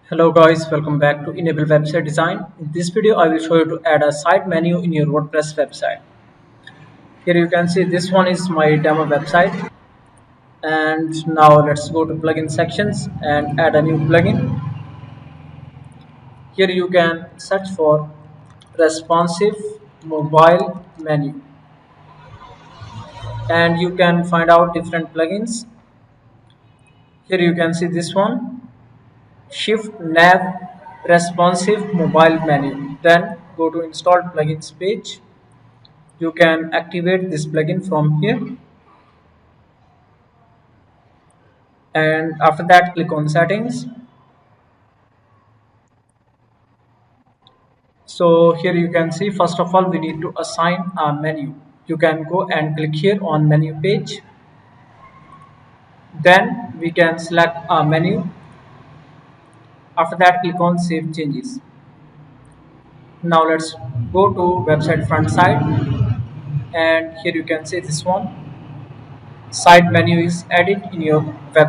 Hello guys, welcome back to Enable Website Design. In this video, I will show you to add a side menu in your WordPress website. Here you can see this one is my demo website. And now let's go to plugin sections and add a new plugin. Here you can search for responsive mobile menu and you can find out different plugins. Here you can see this one, Shift Nav responsive mobile menu. Then go to installed plugins page. You can activate this plugin from here, and after that click on settings. So here you can see, first of all we need to assign a menu. You can go and click here on menu page, then we can select a menu. After that click on save changes. Now let's go to website front side, and here you can see this one, side menu is added in your web